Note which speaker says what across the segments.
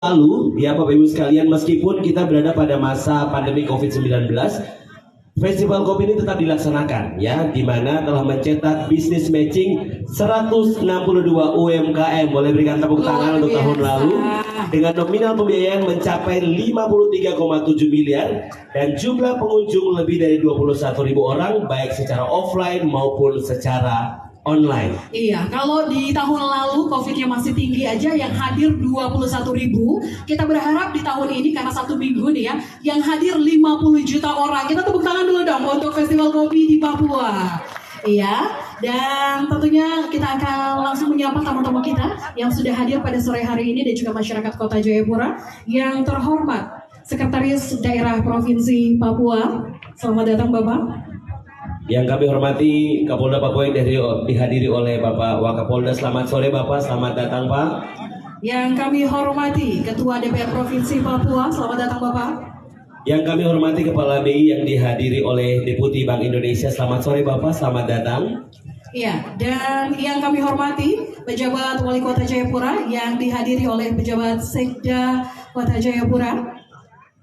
Speaker 1: Lalu, ya Bapak Ibu sekalian, meskipun kita berada pada masa pandemi COVID-19, Festival Kopi ini tetap dilaksanakan, ya, di mana telah mencetak bisnis matching 162 UMKM. Boleh berikan tepuk tangan untuk tahun lalu dengan nominal pembiayaan mencapai 53,7 miliar dan jumlah pengunjung lebih dari 21.000 orang, baik secara offline maupun secara online.
Speaker 2: Iya, kalau di tahun lalu COVID-nya masih tinggi aja yang hadir 21.000, kita berharap di tahun ini karena satu minggu nih ya, yang hadir 50 juta orang. Kita tepuk tangan dulu dong untuk Festival Kopi di Papua. Iya, dan tentunya kita akan langsung menyapa tamu-tamu kita yang sudah hadir pada sore hari ini dan juga masyarakat Kota Jayapura. Yang terhormat Sekretaris Daerah Provinsi Papua, selamat datang Bapak.
Speaker 1: Yang kami hormati Kapolda Papua yang dihadiri oleh Bapak Wakapolda. Selamat sore Bapak, selamat datang Pak.
Speaker 2: Yang kami hormati Ketua DPR Provinsi Papua, selamat datang Bapak.
Speaker 1: Yang kami hormati Kepala BI yang dihadiri oleh Deputi Bank Indonesia, selamat sore Bapak, selamat datang.
Speaker 2: Iya, dan yang kami hormati Pejabat Wali Kota Jayapura yang dihadiri oleh Pejabat Sekda Kota Jayapura.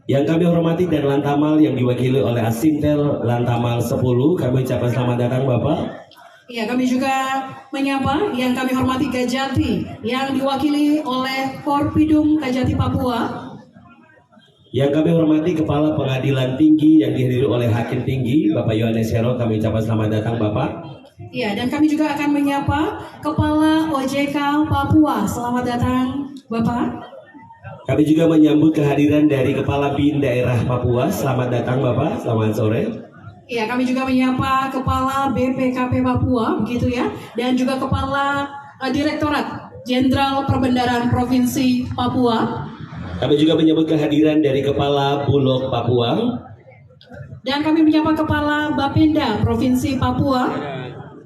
Speaker 1: Yang kami hormati dan Lantamal yang diwakili oleh Asintel Lantamal 10, kami ucapkan selamat datang Bapak.
Speaker 2: Iya, kami juga menyapa yang kami hormati Kajati yang diwakili oleh Korpidum Kajati Papua.
Speaker 1: Yang kami hormati Kepala Pengadilan Tinggi yang dihadiri oleh Hakim Tinggi Bapak Yohanes Hero, kami ucapkan selamat datang Bapak.
Speaker 2: Iya, dan kami juga akan menyapa Kepala OJK Papua, selamat datang Bapak.
Speaker 1: Kami juga menyambut kehadiran dari Kepala BIN Daerah Papua. Selamat datang Bapak, selamat sore.
Speaker 2: Iya, kami juga menyapa Kepala BPKP Papua, begitu ya, dan juga Kepala Direktorat Jenderal Perbendaharaan Provinsi Papua.
Speaker 1: Kami juga menyambut kehadiran dari Kepala Bulog Papua.
Speaker 2: Dan kami menyapa Kepala Bapenda Provinsi Papua.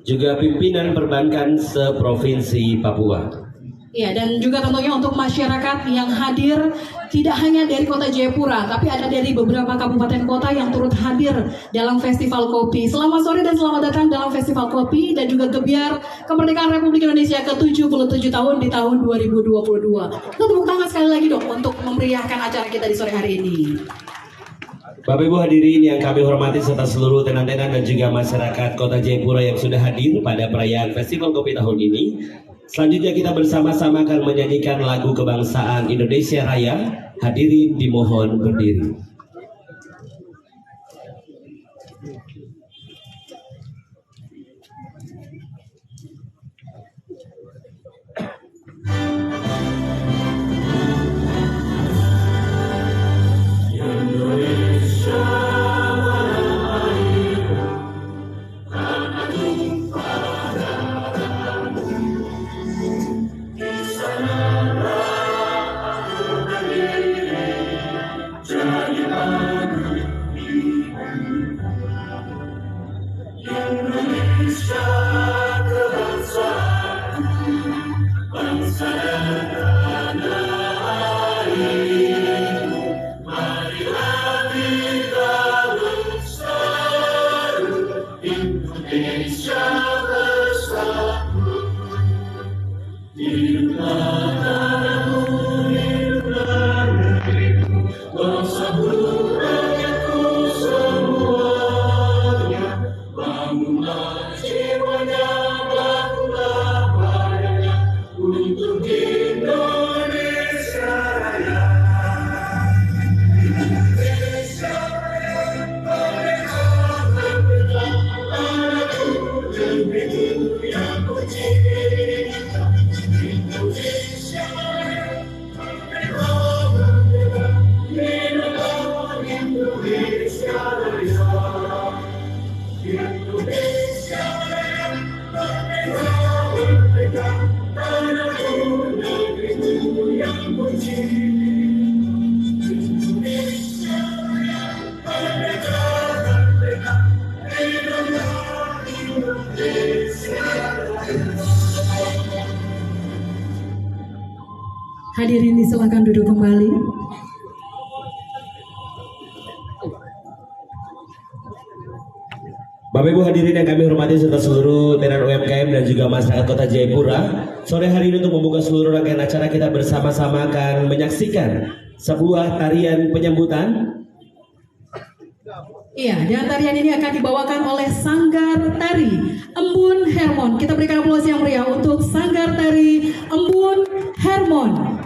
Speaker 1: Juga pimpinan perbankan seprovinsi Papua.
Speaker 2: Ya, dan juga tentunya untuk masyarakat yang hadir tidak hanya dari Kota Jayapura, tapi ada dari beberapa kabupaten kota yang turut hadir dalam Festival Kopi. Selamat sore dan selamat datang dalam Festival Kopi dan juga Gebiar Kemerdekaan Republik Indonesia ke-77 tahun di tahun 2022. Kita tepuk tangan sekali lagi dong untuk memeriahkan acara kita di sore hari ini.
Speaker 1: Bapak Ibu hadirin yang kami hormati serta seluruh tenan-tenan dan juga masyarakat Kota Jayapura yang sudah hadir pada perayaan Festival Kopi tahun ini. Selanjutnya kita bersama-sama akan menyanyikan lagu kebangsaan Indonesia Raya. Hadirin dimohon berdiri.
Speaker 2: Hadirin disilakan duduk kembali.
Speaker 1: Bapak Ibu hadirin yang kami hormati serta seluruh tenan UMKM dan juga masyarakat Kota Jayapura, sore hari ini untuk membuka seluruh rangkaian acara kita bersama-sama akan menyaksikan sebuah tarian penyambutan.
Speaker 2: Iya, dan tarian ini akan dibawakan oleh Sanggar Tari Embun Hermon. Kita berikan aplaus yang meriah untuk Sanggar Tari Embun Hermon.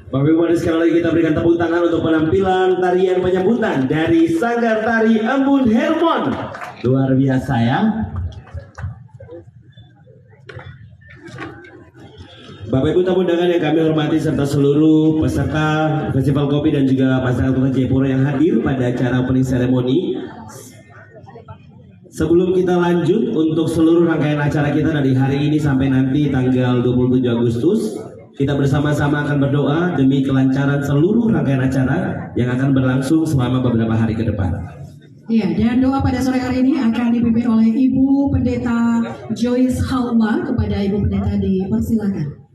Speaker 1: Bapak Ibu, mari sekali lagi kita berikan tepuk tangan untuk penampilan tarian penyambutan dari Sanggar Tari Embun Hermon. Luar biasa ya. Bapak Ibu tamu undangan yang kami hormati serta seluruh peserta Festival Kopi dan juga masyarakat Kota Jayapura yang hadir pada acara opening ceremony. Sebelum kita lanjut untuk seluruh rangkaian acara kita dari hari ini sampai nanti tanggal 27 Agustus, kita bersama-sama akan berdoa demi kelancaran seluruh rangkaian acara yang akan berlangsung selama beberapa hari ke depan.
Speaker 2: Iya, dan doa pada sore hari ini akan dipimpin oleh Ibu Pendeta Joyce Halma. Kepada Ibu Pendeta dipersilakan.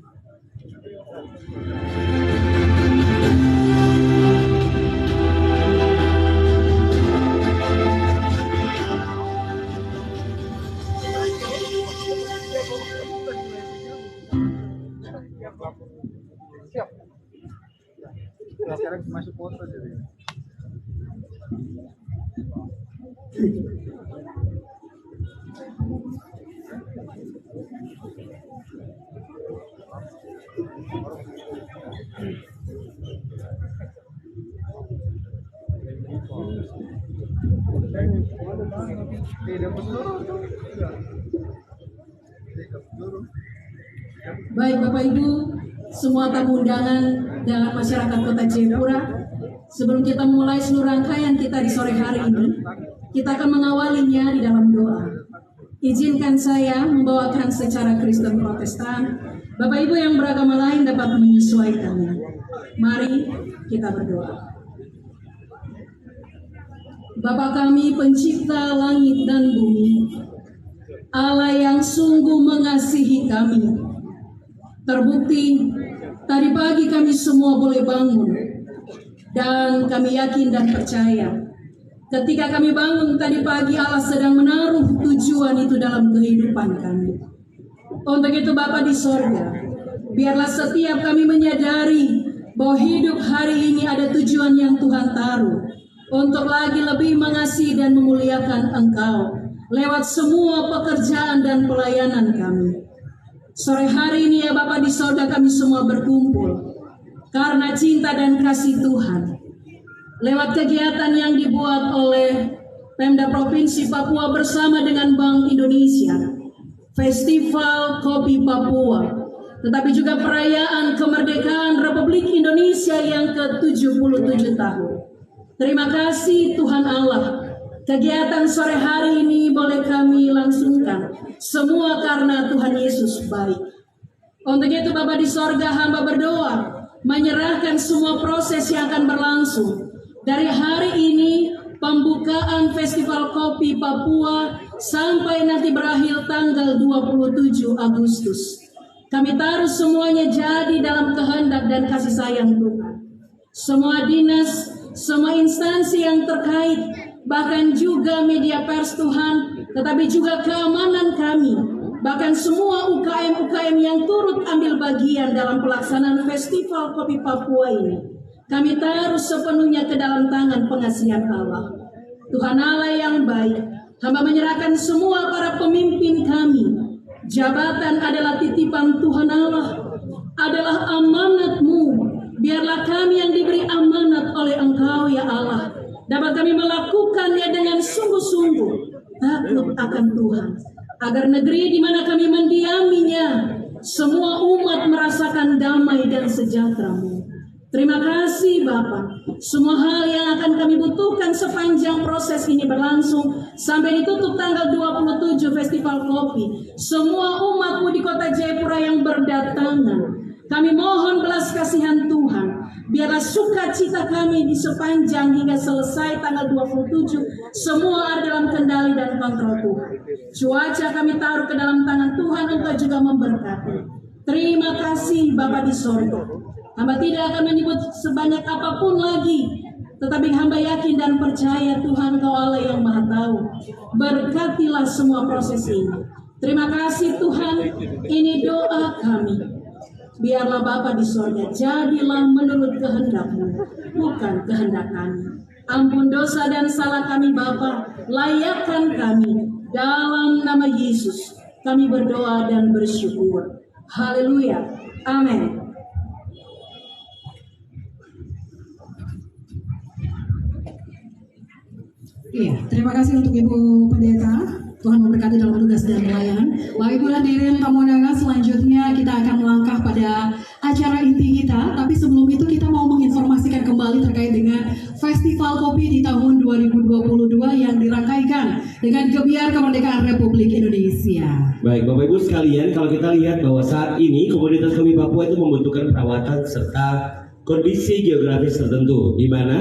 Speaker 3: Siap. Nah, sekarang masuk foto jadi.
Speaker 2: Baik Bapak Ibu, semua tamu undangan dan masyarakat Kota Jayapura, sebelum kita mulai seluruh rangkaian kita di sore hari ini, kita akan mengawalinya di dalam doa. Izinkan saya membawakan secara Kristen Protestan. Bapak Ibu yang beragama lain dapat menyesuaikannya. Mari kita berdoa. Bapa kami pencipta langit dan bumi, Allah yang sungguh mengasihi kami. Terbukti tadi pagi kami semua boleh bangun, dan kami yakin dan percaya ketika kami bangun tadi pagi Allah sedang menaruh tujuan itu dalam kehidupan kami. Untuk itu Bapa di sorga, biarlah setiap kami menyadari bahwa hidup hari ini ada tujuan yang Tuhan taruh untuk lagi lebih mengasihi dan memuliakan Engkau lewat semua pekerjaan dan pelayanan kami. Sore hari ini ya Bapa di sorga, kami semua berkumpul karena cinta dan kasih Tuhan. Lewat kegiatan yang dibuat oleh Pemda Provinsi Papua bersama dengan Bank Indonesia, Festival Kopi Papua, tetapi juga perayaan kemerdekaan Republik Indonesia yang ke-77 tahun. Terima kasih Tuhan Allah, kegiatan sore hari ini boleh kami langsungkan, semua karena Tuhan Yesus baik. Untuk itu Bapa di sorga, hamba berdoa, menyerahkan semua proses yang akan berlangsung. Dari hari ini, pembukaan Festival Kopi Papua sampai nanti berakhir tanggal 27 Agustus. Kami taruh semuanya jadi dalam kehendak dan kasih sayang Tuhan. Semua dinas, semua instansi yang terkait, bahkan juga media pers Tuhan, tetapi juga keamanan kami, bahkan semua UKM-UKM yang turut ambil bagian dalam pelaksanaan Festival Kopi Papua ini, kami taruh sepenuhnya ke dalam tangan pengasihan Allah. Tuhan Allah yang baik, hamba menyerahkan semua para pemimpin kami. Jabatan adalah titipan Tuhan Allah, adalah amanat-Mu. Biarlah kami yang diberi amanat oleh Engkau ya Allah,
Speaker 4: dapat kami melakukannya dengan sungguh-sungguh takut akan Tuhan, agar negeri di mana kami mendiaminya semua umat merasakan damai dan sejahtera-Mu. Terima kasih Bapa. Semua hal yang akan kami butuhkan sepanjang proses ini berlangsung sampai ditutup tanggal 27 Festival Kopi. Semua umat-Mu di kota Jayapura yang berdatangan, kami mohon belas kasihan Tuhan. Biarlah sukacita kami di sepanjang hingga selesai tanggal 27 semua ada dalam kendali dan kontrol Tuhan. Cuaca kami taruh ke dalam tangan Tuhan, Engkau juga memberkati. Terima kasih Bapa di sorga. Hamba tidak akan menyebut sebanyak apapun lagi, tetapi hamba yakin dan percaya Tuhan Kau Allah yang Maha Tahu. Berkatilah semua proses ini. Terima kasih Tuhan, ini doa kami. Biarlah Bapa di sorga, jadilah menurut kehendak-Mu, bukan kehendak kami. Ampun dosa dan salah kami Bapa, layakkan kami. Dalam nama Yesus, kami berdoa dan bersyukur. Haleluya. Amin.
Speaker 2: Iya, terima kasih untuk Ibu Pendeta. Tuhan memberkati dalam tugas dan pelayanan. Bapak Ibu hadirin tamu undangan, selanjutnya kita akan melangkah pada acara inti kita. Tapi sebelum itu kita mau menginformasikan kembali terkait dengan Festival Kopi di tahun 2022 yang dirangkaikan dengan Gebiar Kemerdekaan Republik Indonesia.
Speaker 1: Baik, Bapak Ibu sekalian, kalau kita lihat bahwa saat ini komunitas kopi Papua itu membutuhkan perawatan serta kondisi geografis tertentu, di mana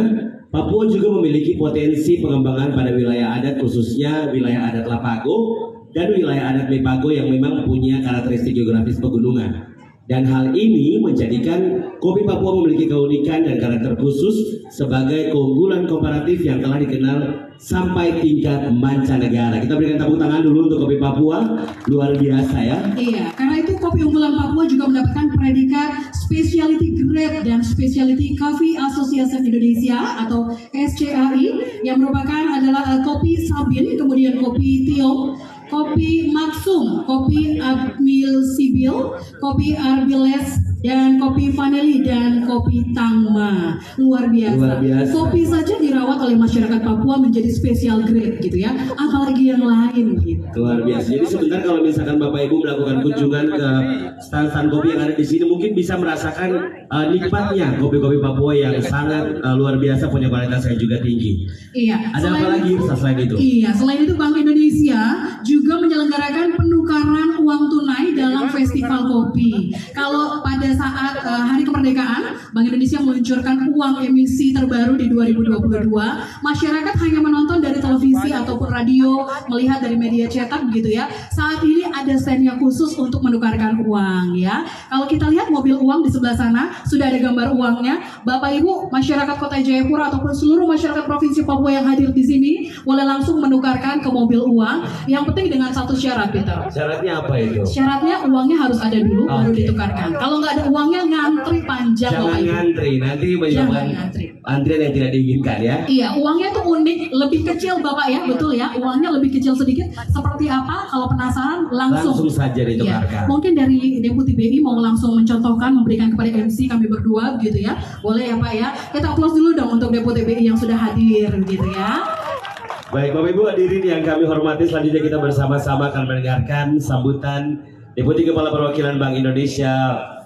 Speaker 1: Papua juga memiliki potensi pengembangan pada wilayah adat, khususnya wilayah adat Lapago dan wilayah adat Mepago yang memang punya karakteristik geografis pegunungan. Dan hal ini menjadikan kopi Papua memiliki keunikan dan karakter khusus sebagai keunggulan komparatif yang telah dikenal sampai tingkat mancanegara. Kita berikan tepuk tangan dulu untuk kopi Papua, luar biasa ya.
Speaker 2: Iya, karena itu kopi unggulan Papua juga mendapatkan predikat Specialty Grade dan Specialty Coffee Association Indonesia atau SCAI yang merupakan adalah kopi Sabin, kemudian kopi Tiong, kopi Maksum, kopi Admil Sibil, kopi Arbiles, dan kopi Vanili dan kopi Tangma. Luar biasa.
Speaker 1: Luar biasa.
Speaker 2: Kopi saja dirawat oleh masyarakat Papua menjadi special grade gitu ya. Apalagi yang lain gitu.
Speaker 1: Luar biasa. Jadi sebentar kalau misalkan Bapak Ibu melakukan kunjungan ke stand-stand kopi yang ada di sini, mungkin bisa merasakan nikmatnya kopi-kopi Papua yang sangat luar biasa, punya kualitas yang juga tinggi.
Speaker 2: Iya.
Speaker 1: Ada apa lagi selain itu?
Speaker 2: Iya, selain itu Bank Indonesia juga menyelenggarakan penukaran uang tunai dalam festival kopi. Kalau pada saat Hari Kemerdekaan, Bank Indonesia meluncurkan uang emisi terbaru di 2022, masyarakat hanya menonton dari televisi ataupun radio, melihat dari media cetak gitu ya. Saat ini ada stand-nya khusus untuk menukarkan uang ya. Kalau kita lihat mobil uang di sebelah sana, sudah ada gambar uangnya. Bapak Ibu, masyarakat Kota Jayapura ataupun seluruh masyarakat Provinsi Papua yang hadir di sini boleh langsung menukarkan ke mobil uang. Yang penting dengan satu syarat, Peter.
Speaker 1: Syaratnya apa itu?
Speaker 2: Syaratnya uangnya harus ada dulu baru ditukarkan. Kalau nggak ada uangnya ngantri panjang.
Speaker 1: Jangan
Speaker 2: Bapak Ibu.
Speaker 1: ngantri, nanti menyebabkan
Speaker 2: ngantri.
Speaker 1: antrian yang tidak diinginkan ya.
Speaker 2: Iya, uangnya tuh unik, lebih kecil Bapak ya, betul ya. Uangnya lebih kecil sedikit. Seperti apa? Kalau penasaran langsung
Speaker 1: Saja ditukarkan.
Speaker 2: Ya, mungkin dari Deputi BI mau langsung mencontohkan, memberikan kepada MC kami berdua gitu ya. Boleh ya Pak ya. Kita aplaus dulu dong untuk Deputi BI yang sudah hadir gitu ya.
Speaker 1: Baik Bapak Ibu hadirin yang kami hormati, selanjutnya kita bersama-sama akan mendengarkan sambutan Deputi Kepala Perwakilan Bank Indonesia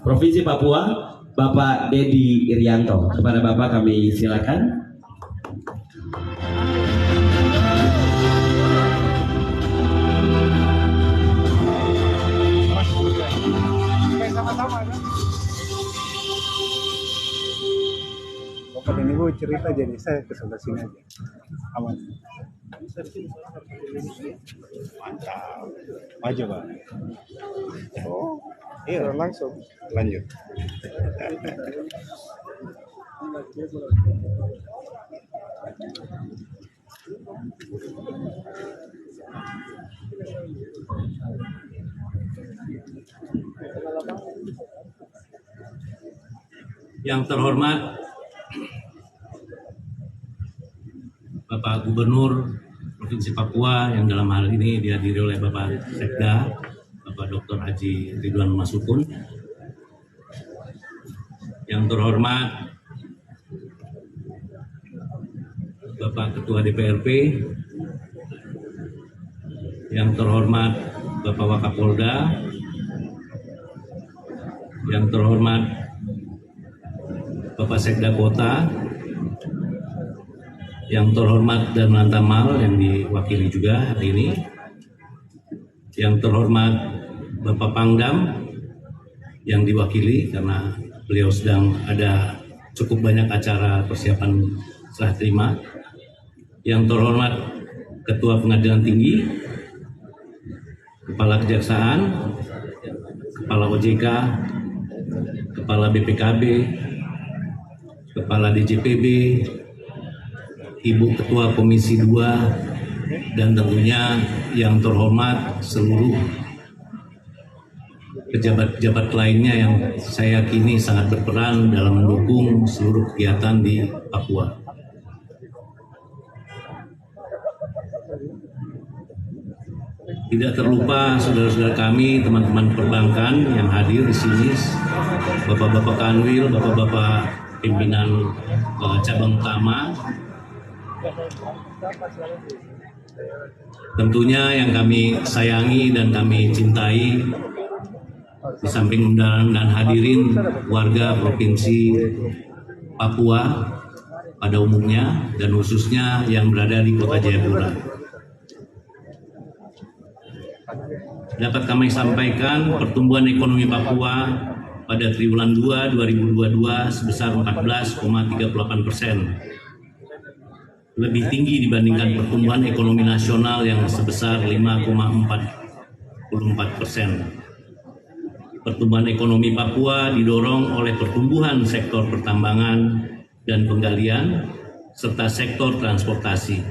Speaker 1: Provinsi Papua, Bapak Dedi Irianto. Kepada Bapak kami silakan.
Speaker 3: Sama-sama kan? Bapak dan Ibu cerita, jadi saya ke sebelah sini aja. Aman. Mantap. Maju Pak. Oh, iya langsung. Lanjut.
Speaker 5: Yang terhormat Bapak Gubernur Provinsi Papua yang dalam hal ini dihadiri oleh Bapak Sekda, Bapak Dr. Haji Ridwan Masukun. Yang terhormat Bapak Ketua DPRP, yang terhormat Bapak Wakapolda, yang terhormat Bapak Sekda Kota, yang terhormat dan Lantamal yang diwakili juga hari ini, yang terhormat Bapak Pangdam yang diwakili karena beliau sedang ada cukup banyak acara persiapan serah terima, yang terhormat Ketua Pengadilan Tinggi, Kepala Kejaksaan, Kepala OJK, Kepala BPKB, Kepala DJPB, Ibu Ketua Komisi 2, dan tentunya yang terhormat seluruh pejabat-pejabat lainnya yang saya yakini sangat berperan dalam mendukung seluruh kegiatan di Papua. Tidak terlupa saudara-saudara kami, teman-teman perbankan yang hadir di sini, Bapak-Bapak Kanwil, Bapak-Bapak pimpinan cabang utama. Tentunya yang kami sayangi dan kami cintai, di samping undangan dan hadirin warga Provinsi Papua pada umumnya dan khususnya yang berada di Kota Jayapura. Dapat kami sampaikan pertumbuhan ekonomi Papua pada triwulan 2 2022 sebesar 14,38%. Lebih tinggi dibandingkan pertumbuhan ekonomi nasional yang sebesar 5,44%. Pertumbuhan ekonomi Papua didorong oleh pertumbuhan sektor pertambangan dan penggalian serta sektor transportasi.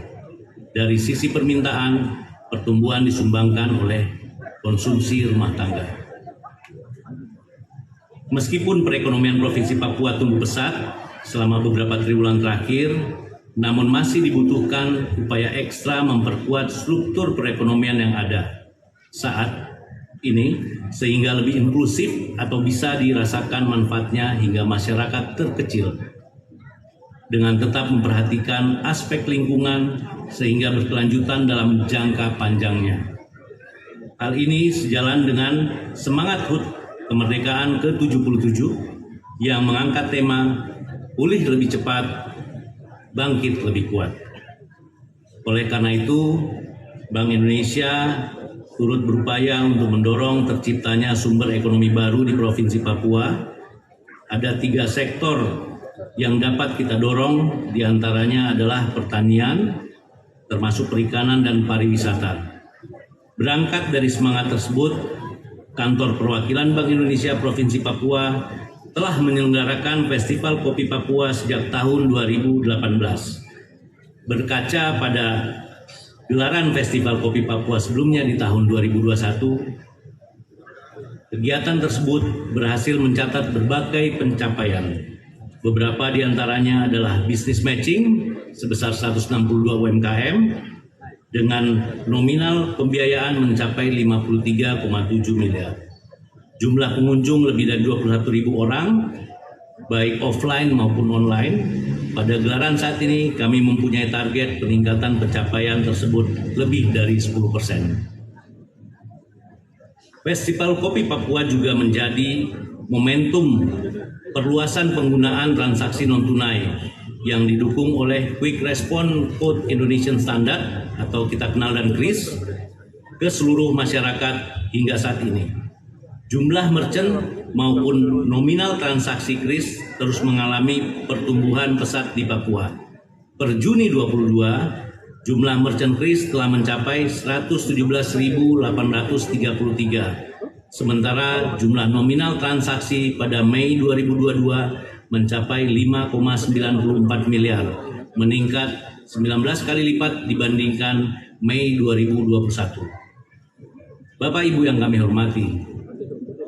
Speaker 5: Dari sisi permintaan, pertumbuhan disumbangkan oleh konsumsi rumah tangga. Meskipun perekonomian Provinsi Papua tumbuh pesat selama beberapa triwulan terakhir, namun masih dibutuhkan upaya ekstra memperkuat struktur perekonomian yang ada saat ini sehingga lebih inklusif atau bisa dirasakan manfaatnya hingga masyarakat terkecil, dengan tetap memperhatikan aspek lingkungan sehingga berkelanjutan dalam jangka panjangnya. Hal ini sejalan dengan semangat HUT kemerdekaan ke-77 yang mengangkat tema pulih lebih cepat, bangkit lebih kuat. Oleh karena itu, Bank Indonesia turut berupaya untuk mendorong terciptanya sumber ekonomi baru di Provinsi Papua. Ada 3 sektor yang dapat kita dorong, diantaranya adalah pertanian, termasuk perikanan dan pariwisata. Berangkat dari semangat tersebut, Kantor Perwakilan Bank Indonesia Provinsi Papua telah menyelenggarakan Festival Kopi Papua sejak tahun 2018. Berkaca pada gelaran Festival Kopi Papua sebelumnya di tahun 2021, kegiatan tersebut berhasil mencatat berbagai pencapaian. Beberapa di antaranya adalah business matching sebesar 162 UMKM dengan nominal pembiayaan mencapai 53,7 miliar. Jumlah pengunjung lebih dari 21.000 orang, baik offline maupun online. Pada gelaran saat ini kami mempunyai target peningkatan pencapaian tersebut lebih dari 10%. Festival Kopi Papua juga menjadi momentum perluasan penggunaan transaksi non-tunai yang didukung oleh Quick Response Code Indonesian Standard atau kita kenal dan KRIS ke seluruh masyarakat hingga saat ini. Jumlah merchant maupun nominal transaksi KRIS terus mengalami pertumbuhan pesat di Papua. Per Juni 22, jumlah merchant KRIS telah mencapai 117.833. Sementara jumlah nominal transaksi pada Mei 2022 mencapai 5,94 miliar, meningkat 19 kali lipat dibandingkan Mei 2021. Bapak Ibu yang kami hormati,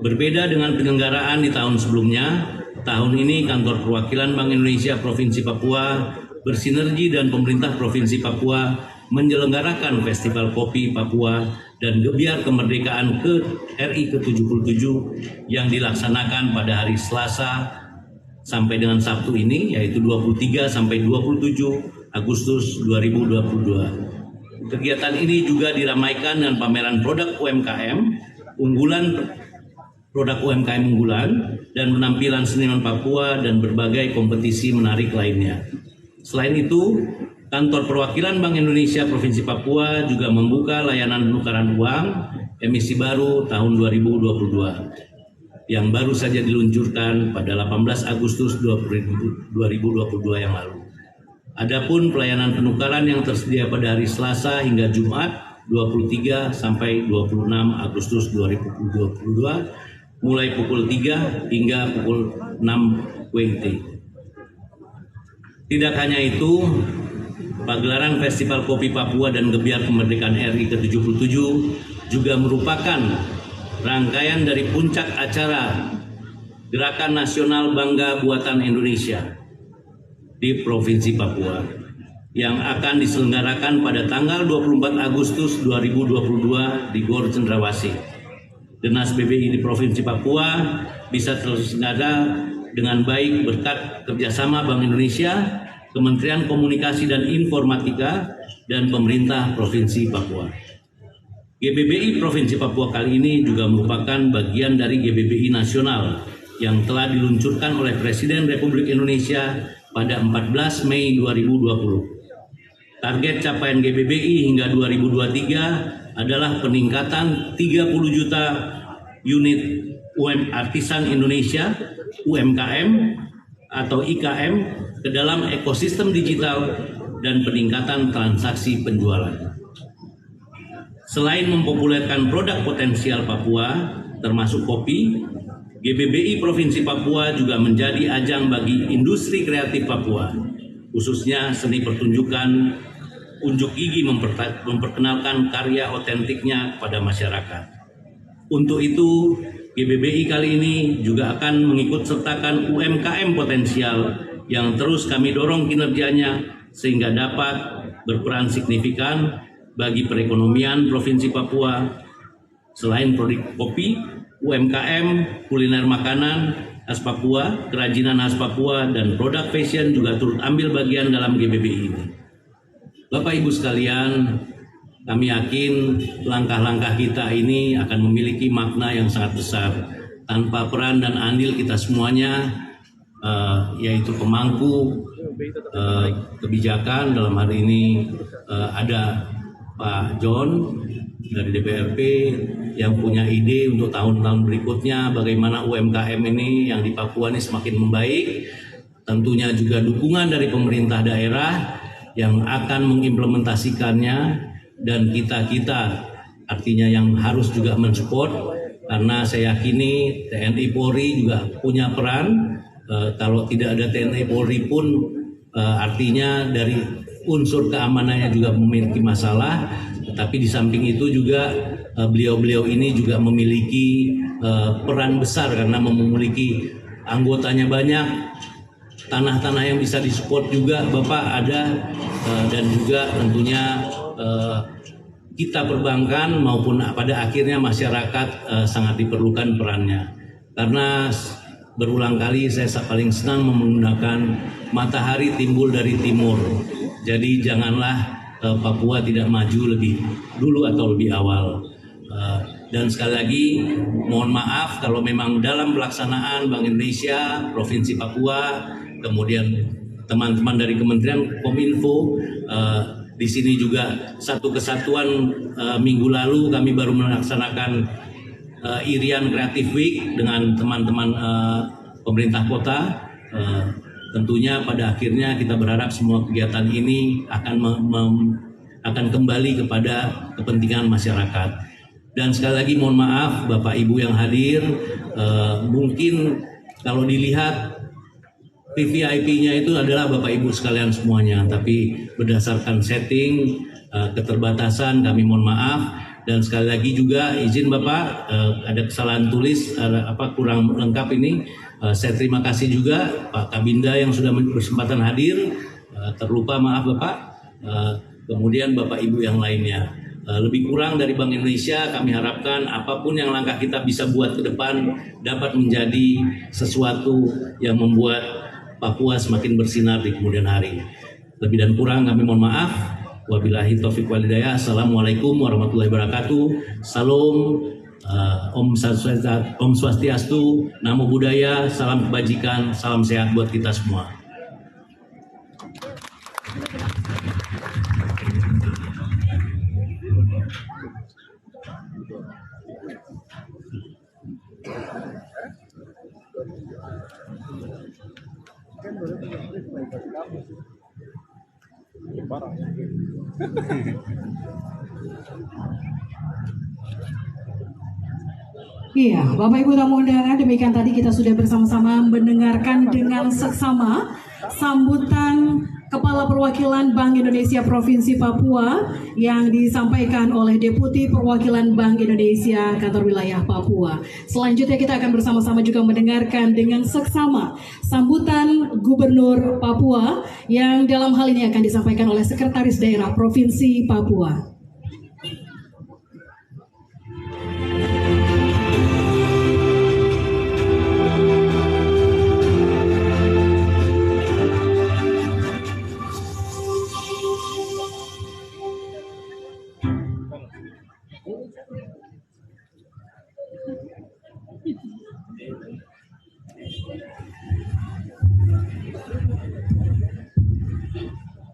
Speaker 5: berbeda dengan penyelenggaraan di tahun sebelumnya, tahun ini Kantor Perwakilan Bank Indonesia Provinsi Papua bersinergi dan pemerintah Provinsi Papua menyelenggarakan Festival Kopi Papua dan Gebiar Kemerdekaan RI ke-77 yang dilaksanakan pada hari Selasa sampai dengan Sabtu ini, yaitu 23 sampai 27 Agustus 2022. Kegiatan ini juga diramaikan dengan pameran produk UMKM unggulan dan penampilan seniman Papua dan berbagai kompetisi menarik lainnya. Selain itu, kantor perwakilan Bank Indonesia Provinsi Papua juga membuka layanan penukaran uang emisi baru tahun 2022 yang baru saja diluncurkan pada 18 Agustus 2022 yang lalu. Adapun pelayanan penukaran yang tersedia pada hari Selasa hingga Jumat 23 sampai 26 Agustus 2022 mulai pukul 3 hingga pukul 6 WIT. Tidak hanya itu, pagelaran Festival Kopi Papua dan Gebiar Kemerdekaan RI ke-77 juga merupakan rangkaian dari puncak acara Gerakan Nasional Bangga Buatan Indonesia di Provinsi Papua yang akan diselenggarakan pada tanggal 24 Agustus 2022 di Gor Cendrawasih. Dinas BBI di Provinsi Papua bisa terselenggara dengan baik berkat kerjasama Bank Indonesia, Kementerian Komunikasi dan Informatika, dan pemerintah Provinsi Papua. GBBI Provinsi Papua kali ini juga merupakan bagian dari GBBI Nasional yang telah diluncurkan oleh Presiden Republik Indonesia pada 14 Mei 2020. Target capaian GBBI hingga 2023 adalah peningkatan 30 juta unit artisan Indonesia UMKM atau IKM ke dalam ekosistem digital dan peningkatan transaksi penjualan. Selain mempopulerkan produk potensial Papua termasuk kopi, GBBI Provinsi Papua juga menjadi ajang bagi industri kreatif Papua, khususnya seni pertunjukan, unjuk gigi memperkenalkan karya otentiknya kepada masyarakat. Untuk itu, GBBI kali ini juga akan mengikut sertakan UMKM potensial yang terus kami dorong kinerjanya sehingga dapat berperan signifikan bagi perekonomian Provinsi Papua. Selain produk kopi, UMKM, kuliner makanan khas Papua, kerajinan khas Papua, dan produk fashion juga turut ambil bagian dalam GBBI ini. Bapak Ibu sekalian, kami yakin langkah-langkah kita ini akan memiliki makna yang sangat besar. Tanpa peran dan andil kita semuanya, yaitu pemangku kebijakan, dalam hari ini ada Pak John dari DPRP yang punya ide untuk tahun-tahun berikutnya bagaimana UMKM ini yang di Papua ini semakin membaik. Tentunya juga dukungan dari pemerintah daerah yang akan mengimplementasikannya, dan kita artinya yang harus juga mensupport, karena saya yakini TNI Polri juga punya peran. Kalau tidak ada TNI Polri pun artinya dari unsur keamanannya juga memiliki masalah. Tetapi di samping itu juga beliau-beliau ini juga memiliki peran besar karena memiliki anggotanya banyak. Tanah-tanah yang bisa disupport juga Bapak ada, dan juga tentunya kita perbankan maupun pada akhirnya masyarakat sangat diperlukan perannya. Karena berulang kali saya paling senang menggunakan matahari timbul dari timur. Jadi janganlah Papua tidak maju lebih dulu atau lebih awal. Dan sekali lagi mohon maaf kalau memang dalam pelaksanaan Bank Indonesia Provinsi Papua, kemudian teman-teman dari Kementerian Kominfo, di sini juga satu kesatuan minggu lalu kami baru melaksanakan Irian Creative Week dengan teman-teman pemerintah kota. Tentunya pada akhirnya kita berharap semua kegiatan ini akan kembali kepada kepentingan masyarakat. Dan sekali lagi mohon maaf Bapak Ibu yang hadir, mungkin kalau dilihat VVIP-nya itu adalah Bapak Ibu sekalian semuanya, tapi berdasarkan setting keterbatasan kami mohon maaf. Dan sekali lagi juga izin Bapak, ada kesalahan tulis kurang lengkap ini. Saya terima kasih juga Pak Kabinda yang sudah berkesempatan hadir, terlupa maaf Bapak. Kemudian Bapak Ibu yang lainnya, lebih kurang dari Bank Indonesia kami harapkan apapun yang langkah kita bisa buat ke depan dapat menjadi sesuatu yang membuat Papua semakin bersinar di kemudian hari. Lebih dan kurang kami mohon maaf. Wabillahi taufiq wal hidayah. Assalamualaikum warahmatullahi wabarakatuh. Salam, Om Swastiastu, Namo Buddhaya, salam kebajikan, salam sehat buat kita semua.
Speaker 2: Iya, Bapak Ibu tamu undangan, demikian tadi kita sudah bersama-sama mendengarkan dengan seksama sambutan Kepala Perwakilan Bank Indonesia Provinsi Papua yang disampaikan oleh Deputi Perwakilan Bank Indonesia Kantor Wilayah Papua. Selanjutnya kita akan bersama-sama juga mendengarkan dengan seksama sambutan Gubernur Papua yang dalam hal ini akan disampaikan oleh Sekretaris Daerah Provinsi Papua.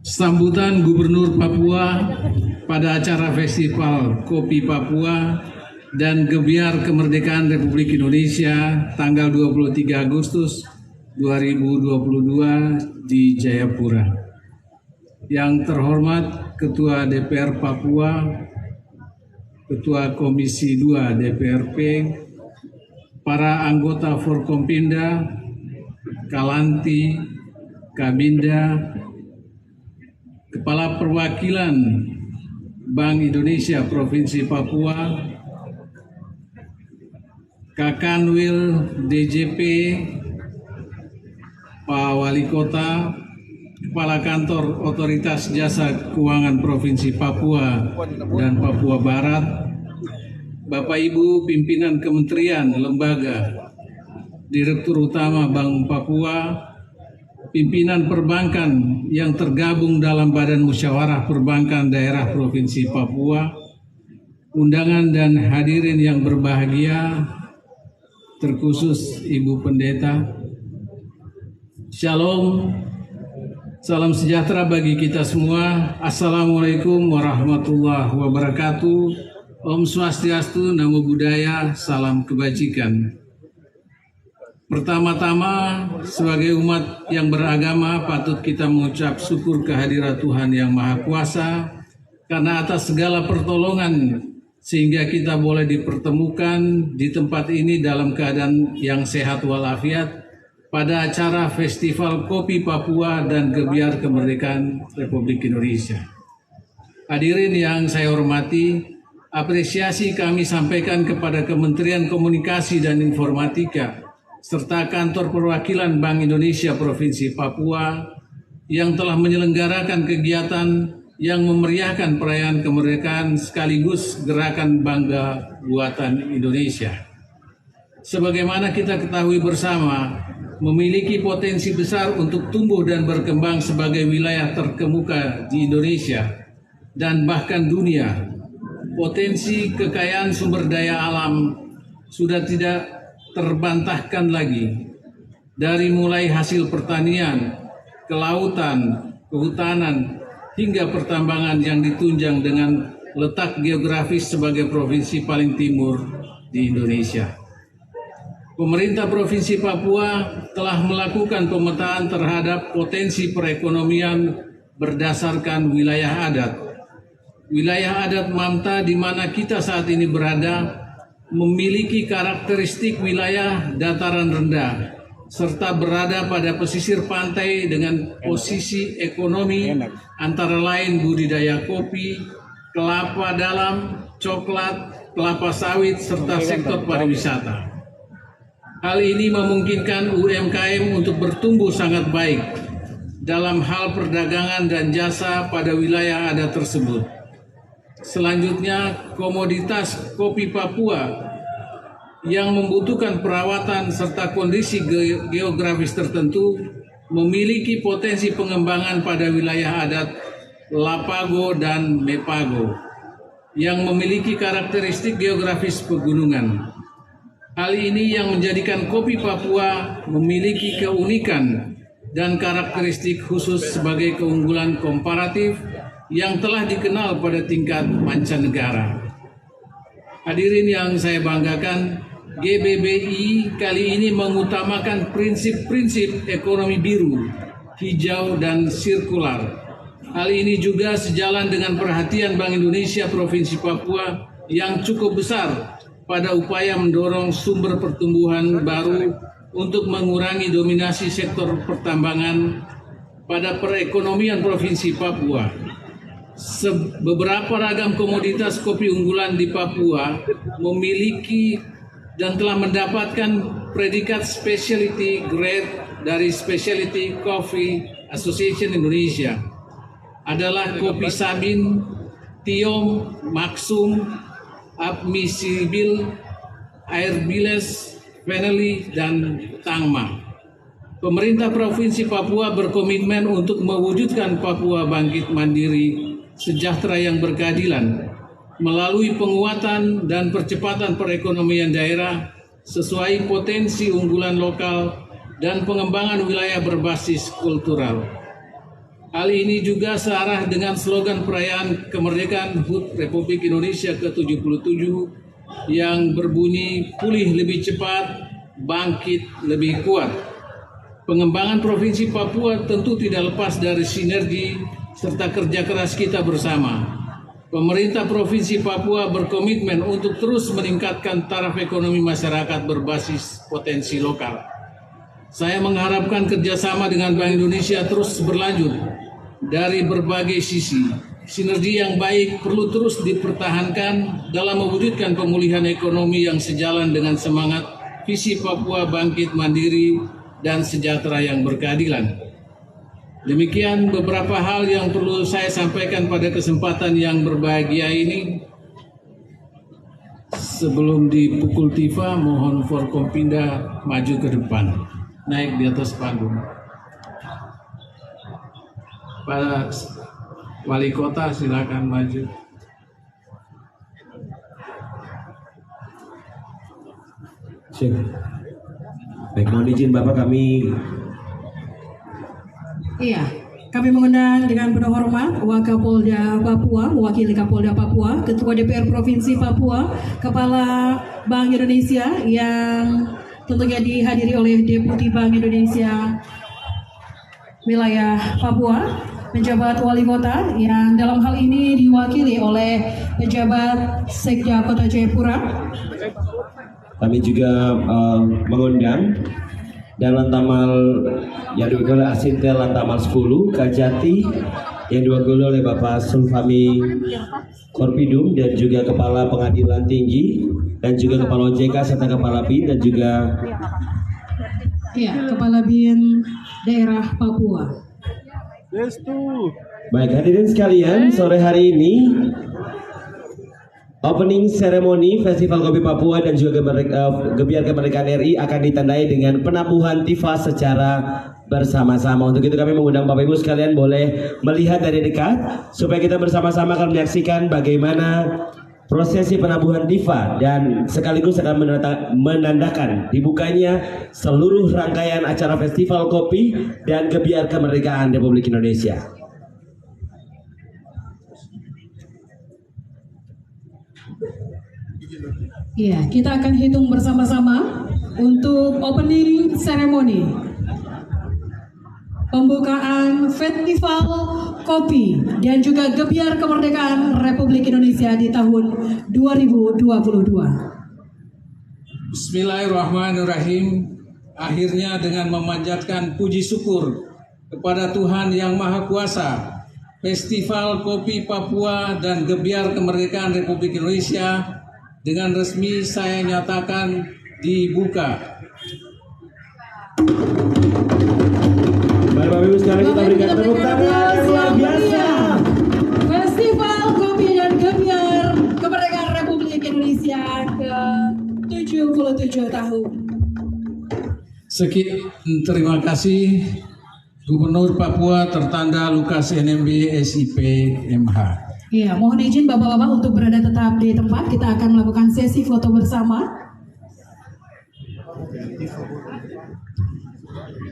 Speaker 6: Sambutan Gubernur Papua pada acara Festival Kopi Papua dan Gebiar Kemerdekaan Republik Indonesia tanggal 23 Agustus 2022 di Jayapura. Yang terhormat Ketua DPR Papua, Ketua Komisi 2 DPRP, para anggota Forkompinda, Kalanti, Kabinda, Kepala Perwakilan Bank Indonesia Provinsi Papua, Kakanwil DJP, Pak Wali Kota, Kepala Kantor Otoritas Jasa Keuangan Provinsi Papua dan Papua Barat, Bapak Ibu pimpinan kementerian, lembaga, Direktur Utama Bank Papua, pimpinan perbankan yang tergabung dalam Badan Musyawarah Perbankan Daerah Provinsi Papua, undangan dan hadirin yang berbahagia, terkhusus Ibu Pendeta. Shalom, salam sejahtera bagi kita semua. Assalamualaikum warahmatullahi wabarakatuh. Om Swastiastu, Namo Buddhaya, salam kebajikan. Pertama-tama, sebagai umat yang beragama, patut kita mengucap syukur kehadirat Tuhan Yang Maha Kuasa karena atas segala pertolongan sehingga kita boleh dipertemukan di tempat ini dalam keadaan yang sehat walafiat pada acara Festival Kopi Papua dan Gebiar Kemerdekaan Republik Indonesia. Hadirin yang saya hormati, apresiasi kami sampaikan kepada Kementerian Komunikasi dan Informatika serta Kantor Perwakilan Bank Indonesia Provinsi Papua yang telah menyelenggarakan kegiatan yang memeriahkan perayaan kemerdekaan sekaligus gerakan Bangga Buatan Indonesia. Sebagaimana kita ketahui bersama, memiliki potensi besar untuk tumbuh dan berkembang sebagai wilayah terkemuka di Indonesia dan bahkan dunia. Potensi kekayaan sumber daya alam sudah tidak terbantahkan lagi, dari mulai hasil pertanian, kelautan, kehutanan, hingga pertambangan yang ditunjang dengan letak geografis sebagai provinsi paling timur di Indonesia. Pemerintah Provinsi Papua telah melakukan pemetaan terhadap potensi perekonomian berdasarkan wilayah adat. Wilayah adat Mamta di mana kita saat ini berada memiliki karakteristik wilayah dataran rendah serta berada pada pesisir pantai dengan posisi ekonomi antara lain budidaya kopi, kelapa dalam, coklat, kelapa sawit serta sektor pariwisata. Hal ini memungkinkan UMKM untuk bertumbuh sangat baik dalam hal perdagangan dan jasa pada wilayah adat tersebut. Selanjutnya, komoditas kopi Papua yang membutuhkan perawatan serta kondisi geografis tertentu memiliki potensi pengembangan pada wilayah adat Lapago dan Mepago yang memiliki karakteristik geografis pegunungan. Hal ini yang menjadikan kopi Papua memiliki keunikan dan karakteristik khusus sebagai keunggulan komparatif yang telah dikenal pada tingkat mancanegara. Hadirin yang saya banggakan, GBBI kali ini mengutamakan prinsip-prinsip ekonomi biru, hijau, dan sirkular. Hal ini juga sejalan dengan perhatian Bank Indonesia Provinsi Papua yang cukup besar pada upaya mendorong sumber pertumbuhan baru untuk mengurangi dominasi sektor pertambangan pada perekonomian Provinsi Papua. Beberapa ragam komoditas kopi unggulan di Papua memiliki dan telah mendapatkan predikat specialty grade dari Specialty Coffee Association Indonesia adalah kopi Sabin, Tiom, Maksum, Admissibil, Airbiles, Veneli, dan Tangma. Pemerintah Provinsi Papua berkomitmen untuk mewujudkan Papua bangkit mandiri, sejahtera yang berkeadilan, melalui penguatan dan percepatan perekonomian daerah sesuai potensi unggulan lokal dan pengembangan wilayah berbasis kultural. Hal ini juga searah dengan slogan perayaan kemerdekaan HUT Republik Indonesia ke-77 yang berbunyi pulih lebih cepat, bangkit lebih kuat. Pengembangan Provinsi Papua tentu tidak lepas dari sinergi serta kerja keras kita bersama. Pemerintah Provinsi Papua berkomitmen untuk terus meningkatkan taraf ekonomi masyarakat berbasis potensi lokal. Saya mengharapkan kerjasama dengan Bank Indonesia terus berlanjut dari berbagai sisi. Sinergi yang baik perlu terus dipertahankan dalam mewujudkan pemulihan ekonomi yang sejalan dengan semangat visi Papua bangkit mandiri dan sejahtera yang berkeadilan. Demikian beberapa hal yang perlu saya sampaikan pada kesempatan yang berbahagia ini. Sebelum dipukul tifa, mohon Forkompinda maju ke depan, naik di atas panggung. Pak Wali Kota silakan maju.
Speaker 1: Baik, mohon izin Bapak kami.
Speaker 2: Iya, kami mengundang dengan penuh hormat Wakapolda Papua, mewakili Kapolda Papua, Ketua DPR Provinsi Papua, Kepala Bank Indonesia yang tentunya dihadiri oleh Deputi Bank Indonesia wilayah Papua, penjabat wali kota yang dalam hal ini diwakili oleh pejabat Sekja Kota Jayapura.
Speaker 1: Kami juga mengundang dan Lantamal yang diwakili oleh Asintel Lantamal 10 Kajati yang diwakili oleh Bapak Sulfami Korpidum dan juga Kepala Pengadilan Tinggi dan juga Kepala OJK serta Kepala BIN dan juga
Speaker 2: Kepala BIN Daerah Papua.
Speaker 1: Baik, hadirin sekalian, sore hari ini opening ceremony Festival Kopi Papua dan juga Gebiar Kemerdekaan RI akan ditandai dengan penabuhan tifa secara bersama-sama. Untuk itu kami mengundang Bapak Ibu sekalian boleh melihat dari dekat supaya kita bersama-sama akan menyaksikan bagaimana prosesi penabuhan tifa dan sekaligus akan menandakan dibukanya seluruh rangkaian acara Festival Kopi dan Gebiar Kemerdekaan Republik Indonesia.
Speaker 2: Iya, kita akan hitung bersama-sama untuk opening ceremony pembukaan Festival Kopi dan juga Gebiar Kemerdekaan Republik Indonesia di tahun 2022.
Speaker 6: Bismillahirrahmanirrahim. Akhirnya dengan memanjatkan puji syukur kepada Tuhan Yang Maha Kuasa, Festival Kopi Papua dan Gebiar Kemerdekaan Republik Indonesia dengan resmi saya nyatakan dibuka.
Speaker 1: Bapak Ibu sekalian kita berikan tepuk tangan yang luar biasa.
Speaker 2: Festival Kopi dan Gebiar Kemerdekaan Republik Indonesia ke-77 tahun.
Speaker 6: Sekian, terima kasih. Gubernur Papua tertanda Lukas NMB SIP MH.
Speaker 2: Iya, mohon izin Bapak-Bapak untuk berada tetap di tempat. Kita akan melakukan sesi foto bersama.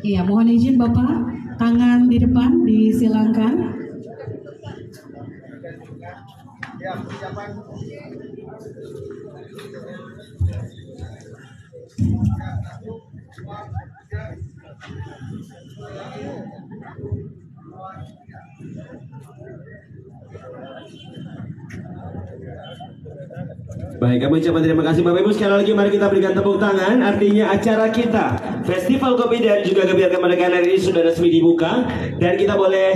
Speaker 2: Iya, mohon izin Bapak, tangan di depan disilangkan.
Speaker 1: Baik, kami ucapkan terima kasih Bapak Ibu. Sekali lagi mari kita berikan tepuk tangan. Artinya acara kita Festival Kopi dan juga Kebiarkan Kemerdekaan ini sudah resmi dibuka. Dan kita boleh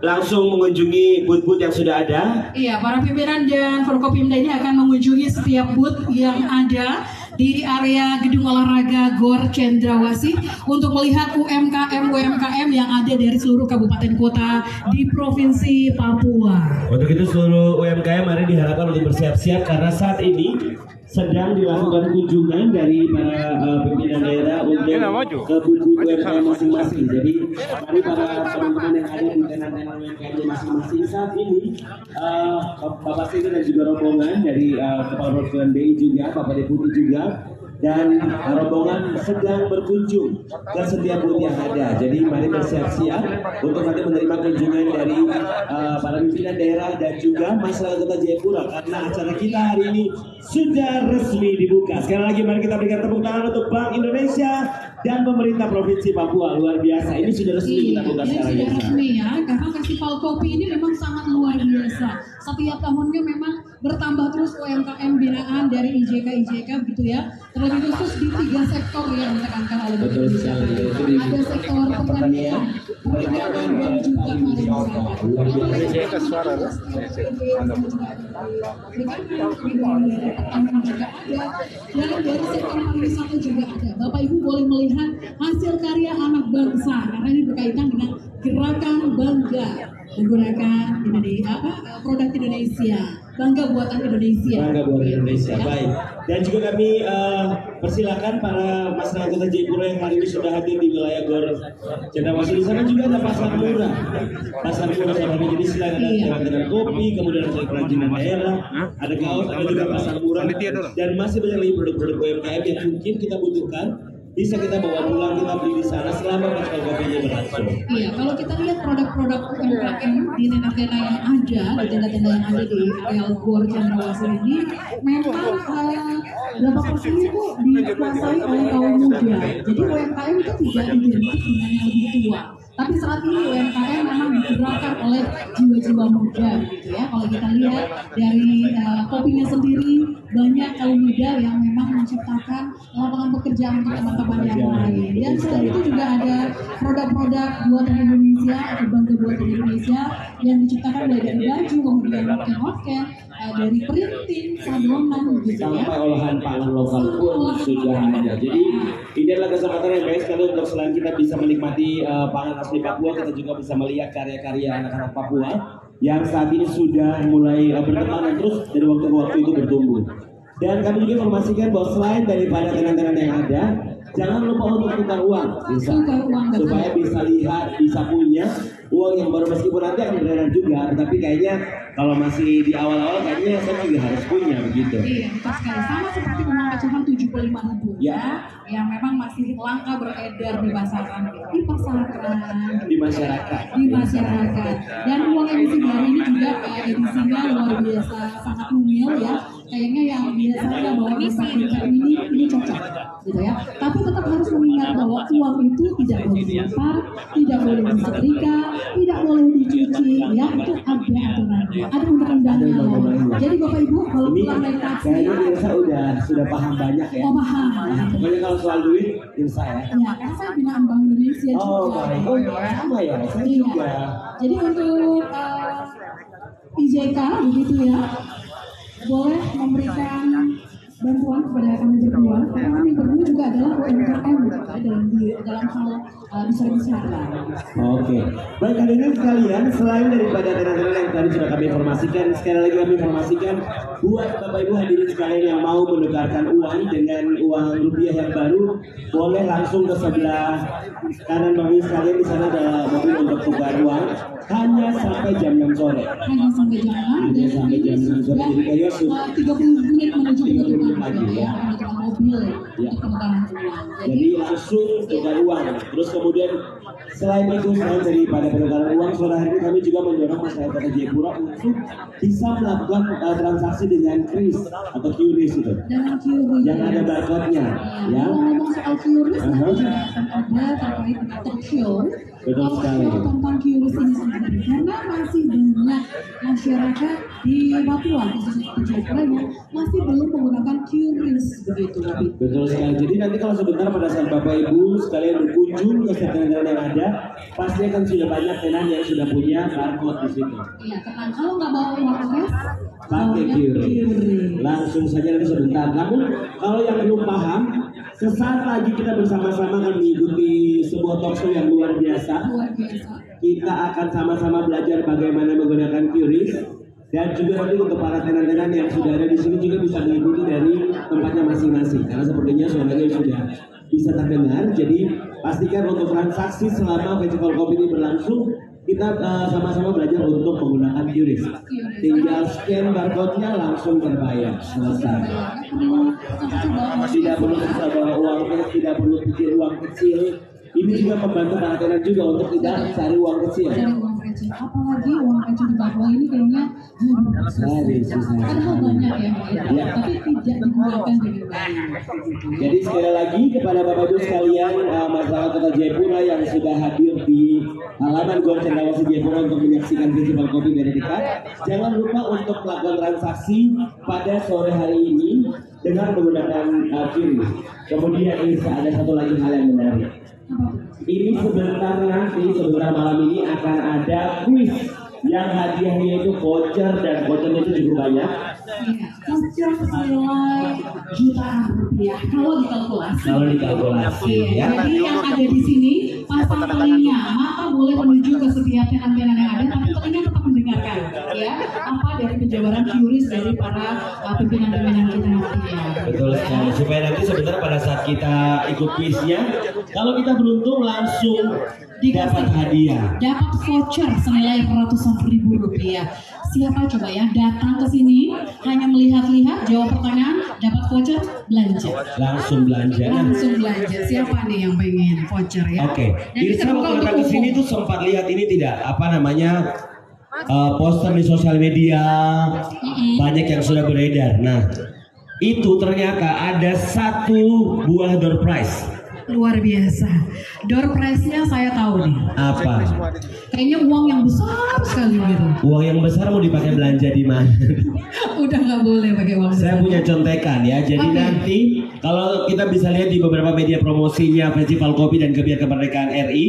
Speaker 1: langsung mengunjungi booth-booth yang sudah ada.
Speaker 2: Iya, para pimpinan dan Forkopimda ini akan mengunjungi setiap booth yang ada di area Gedung Olahraga GOR Cendrawasih untuk melihat UMKM yang ada dari seluruh kabupaten kota di Provinsi Papua.
Speaker 1: Untuk itu seluruh UMKM mari diharapkan untuk bersiap-siap karena saat ini sedang dilakukan kunjungan dari para pimpinan daerah untuk ke booth UMKM masing-masing. Jadi mari para teman-teman yang ada di tenan-tenan UMKM masing-masing saat ini Bapak Sini dan juga rombongan dari Kepala Perwakilan BI juga, Bapak Deputi juga, dan rombongan sedang berkunjung ke setiap booth yang ada. Jadi mari bersiap-siap untuk nanti menerima kunjungan dari para pimpinan daerah dan juga masyarakat Kota Jayapura karena acara kita hari ini sudah resmi dibuka. Sekali lagi mari kita berikan tepuk tangan untuk Bank Indonesia dan pemerintah Provinsi Papua. Luar biasa, ini sudah resmi kita buka sekarang.
Speaker 2: Sudah resmi ya, karena festival kopi ini memang sangat luar biasa. Setiap tahunnya memang bertambah terus UMKM binaan dari IJK gitu ya. Terlebih khusus di 3 sektor yang ditekankan oleh Bank Indonesia. Ada sektor pertanian, perdagangan dan juga pariwisata. Dan dari sektor pariwisata juga ada. Bapak Ibu boleh melihat hasil karya anak bangsa karena ini berkaitan dengan gerakan bangga menggunakan produk Indonesia, bangga buatan Indonesia.
Speaker 1: Bangga buatan Indonesia. Baik. Dan juga kami persilakan para masyarakat Kota Jayapura yang hari ini sudah hadir di wilayah GOR Cendrawasih. Di sana juga ada pasar murah. Pasar murah saudara. Jadi silakan ada tenan-tenan kopi, kemudian ada kerajinan daerah, ada kaos, ada juga pasar murah. Dan masih banyak lagi produk-produk UMKM yang mungkin kita butuhkan. Bisa kita bawa pulang, kita beli di sana selama festival kopinya berlangsung.
Speaker 2: Iya, kalau kita lihat produk-produk UMKM di tenda-tenda yang ada, di tenda-tenda yang ada di area GOR Cendrawasih ini, memang berapa persen itu dikuasai oleh kaum muda. Jadi UMKM itu tidak identik dengan yang lebih tua. Tapi saat ini UMKM memang digerakkan oleh jiwa-jiwa muda, gitu ya. Kalau kita lihat dari kopinya sendiri, banyak kaum muda yang memang menciptakan lapangan pekerjaan untuk teman-teman yang lain. Dan selain itu juga ada produk-produk buatan Indonesia atau bangga buatan Indonesia yang diciptakan mulai dari baju, kemudian noken-noken, dari printing, sadonan, gitu ya.
Speaker 1: Sampai olahan pangan lokal pun sudah ada. Jadi ini adalah kesempatan yang baik sekali untuk selain kita bisa menikmati pangan asli Papua, kita juga bisa melihat karya-karya anak-anak Papua yang saat ini sudah mulai berkembang dan terus dari waktu ke waktu itu bertumbuh. Dan kami juga informasikan bahwa selain daripada tenan-tenan yang ada, jangan lupa untuk tukar uang, supaya bisa lihat, bisa punya uang yang baru meskipun nanti akan beredar juga, tetapi kayaknya kalau masih di awal-awal kayaknya saya juga harus punya begitu.
Speaker 2: Iya, betul sekali. Sama seperti uang pecahan 75.000 ya, yang memang masih langka beredar di pasaran, di masyarakat. Dan uang edisi baru ini juga edisinya luar biasa, sangat mungil ya. Kayaknya yang biasanya bawa dompet ini cocok, gitu ya. Tapi tetap harus mengingat bahwa uang itu tidak boleh dilempar, tidak boleh disetrika, tidak boleh dicuci, ya. Itu ada aturannya, ada undang-undangnya. Jadi Bapak Ibu kalau pulang naik taksi,
Speaker 1: kayaknya Irsa sudah paham banyak ya.
Speaker 2: Oh paham.
Speaker 1: Pokoknya kalau soal duit Irsa ya.
Speaker 2: Ya, karena saya binaan Bank Indonesia juga.
Speaker 1: Oh baik, sama ya, saya juga.
Speaker 2: Jadi untuk IJK begitu ya, boleh memberikan bantuan kepada kami berdua, karena kami berdua juga adalah UMKM dalam hal besar-besar.
Speaker 1: Oke, baik hadirin sekalian, selain daripada tenan-tenan yang tadi sudah kami informasikan, sekali lagi kami informasikan buat Bapak Ibu hadirin sekalian yang mau menukarkan uang dengan uang rupiah yang baru, boleh langsung ke sebelah kanan Bapak Ibu sekalian. Di sana ada mobil untuk tukar uang, hanya sampai jam 6 sore.
Speaker 2: Hanya sampai jam 6 dan
Speaker 1: Sampai jam 6 sore, jadi kayaknya
Speaker 2: 30 menit menuju ke
Speaker 1: 30 menit
Speaker 2: depan
Speaker 1: lagi ya.
Speaker 2: dengan mobil
Speaker 1: Ya.
Speaker 2: untuk penukaran uang.
Speaker 1: Jadi langsung tukar uang. Terus kemudian selain itu, selain daripada penukaran uang, sore hari ini kami juga mendorong masyarakat Kota Jayapura untuk bisa melakukan transaksi dengan kris atau QRIS itu,
Speaker 2: Dengan QRIS
Speaker 1: yang ada barcode-nya, ya.
Speaker 2: Ngomong soal QRIS,
Speaker 1: Aha.
Speaker 2: nanti juga akan ada terkait dengan talk show.
Speaker 1: Betul sekali.
Speaker 2: Tentang QRIS ini sendiri, karena masih banyak masyarakat di Papua, khususnya di Jayapura yang masih belum menggunakan QRIS begitu, Bapak.
Speaker 1: Betul sekali. Jadi nanti kalau sebentar pada saat Bapak Ibu sekalian berkunjung ke setiap tenan yang ada, pasti akan sudah banyak tenan yang sudah punya barcode di situ.
Speaker 2: Iya, tenang. Kalau nggak bawa uang cash,
Speaker 1: Pakai QRIS. Langsung saja nanti sebentar. Namun kalau yang belum paham, sesaat lagi kita bersama-sama akan mengikuti sebuah talk show yang luar biasa.
Speaker 2: luar biasa.
Speaker 1: Kita akan sama-sama belajar bagaimana menggunakan QRIS, dan juga nanti untuk para tenan-tenan yang sudah ada di sini juga bisa mengikuti dari tempatnya masing-masing, karena sepertinya suaranya sudah bisa terdengar. Jadi pastikan untuk transaksi selama festival kopi ini berlangsung, kita sama-sama belajar untuk menggunakan QRIS. Tinggal scan barcode-nya langsung terbayar, selesai. Tidak perlu kita bawa uang cash, tidak perlu pikir uang kecil. Ini juga membantu para tenan juga untuk tidak cari uang kecil.
Speaker 2: Cari uang kecil, apalagi uang kecil di Papua ini kayaknya
Speaker 1: Susah.
Speaker 2: padahal banyak ya,
Speaker 1: Ya.
Speaker 2: tapi tidak digunakan dengan baik.
Speaker 1: Jadi sekali lagi kepada Bapak Ibu sekalian, masyarakat Kota Jayapura yang sudah hadir di halaman Gor Cendrawasih Jayapura untuk menyaksikan festival kopi dari dekat, jangan lupa untuk melakukan transaksi pada sore hari ini dengan menggunakan QRIS. Kemudian ini ada satu lagi hal yang menarik. Ini sebentar malam ini akan ada kuis yang hadiahnya itu voucher, dan vouchernya itu cukup banyak.
Speaker 2: Iya, voucher senilai jutaan rupiah kalau dikalkulasi.
Speaker 1: Ya.
Speaker 2: Jadi yang ada di sini pasang telinga, mata boleh menuju ke setiap tenan-tenan yang ada, tapi telinga tetap mendengarkan, ya, apa dari penjabaran QRIS dari para pimpinan-pimpinan kita nanti ya.
Speaker 1: Betul sekali. Supaya nanti sebentar pada saat kita ikut kuisnya, kalau kita beruntung langsung dapat hadiah.
Speaker 2: Dapat voucher senilai ratusan ribu rupiah. Siapa coba ya datang ke sini hanya melihat-lihat, jawab pertanyaan, dapat voucher, belanja.
Speaker 1: Langsung belanja.
Speaker 2: Langsung belanja. Siapa nih yang pengen voucher ya?
Speaker 1: Oke.
Speaker 2: Dan
Speaker 1: Irsa
Speaker 2: terbuka
Speaker 1: waktu
Speaker 2: untuk
Speaker 1: datang ke sini
Speaker 2: umum.
Speaker 1: tuh sempat lihat ini tidak? Apa namanya? Poster di sosial media, banyak yang sudah beredar. Nah, itu ternyata ada satu buah door prize.
Speaker 2: Luar biasa. Door prize-nya saya tahu nih.
Speaker 1: Apa?
Speaker 2: Kayaknya uang yang besar sekali gitu.
Speaker 1: Uang yang besar mau dipakai belanja di mana?
Speaker 2: Udah nggak boleh pakai uang besar.
Speaker 1: Saya punya contekan ya. Jadi
Speaker 2: Oke.
Speaker 1: nanti kalau kita bisa lihat di beberapa media promosinya Festival Kopi dan Gebiar Kemerdekaan RI,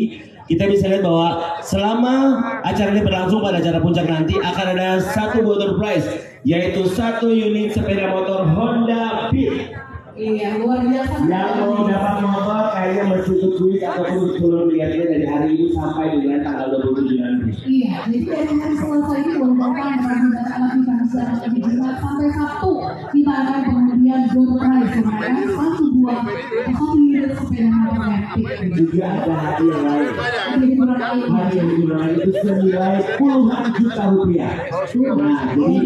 Speaker 1: kita bisa lihat bahwa selama acara ini berlangsung pada acara puncak nanti akan ada satu buah door prize, yaitu satu unit sepeda motor Honda Beat.
Speaker 2: Iya, luar biasa.
Speaker 1: Yang mau dapat motor kayaknya mesti ikut kuis ataupun disuruh lihatnya dari hari ini sampai dengan tanggal 27 nanti.
Speaker 2: Iya, jadi dari hari Selasa ini merupakan hari data lagi kami siaran dari Jumat sampai Sabtu kita akan pemberian door prize, maka satu buah satu unit sepeda motor elektrik.
Speaker 1: Juga ada hadiah lain.
Speaker 2: Jadi berapa ini?
Speaker 1: Hadiah yang digunakan itu senilai puluhan juta rupiah. Nah, jadi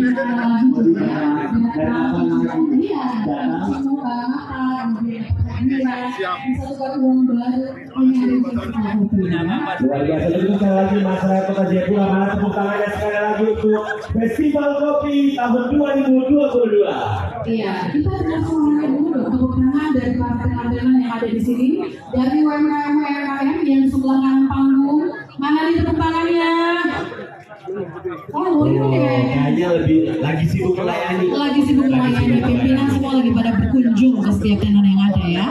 Speaker 1: luar biasa. Itu sekali lagi masyarakat Kota Jayapura, mana tepuk tangannya sekali lagi untuk Festival Kopi tahun 2022.
Speaker 2: Iya, kita dengar suara dulu dong, tepuk tangan dari para teman-teman yang ada di sini, dari UMKM yang sebelah kanan panggung. Mana nih tepuk tangannya? Oh, ini
Speaker 1: Kayaknya lebih lagi sibuk melayani.
Speaker 2: lagi sibuk melayani, pimpinan semua lagi pada berkunjung ke setiap tenan yang ada ya.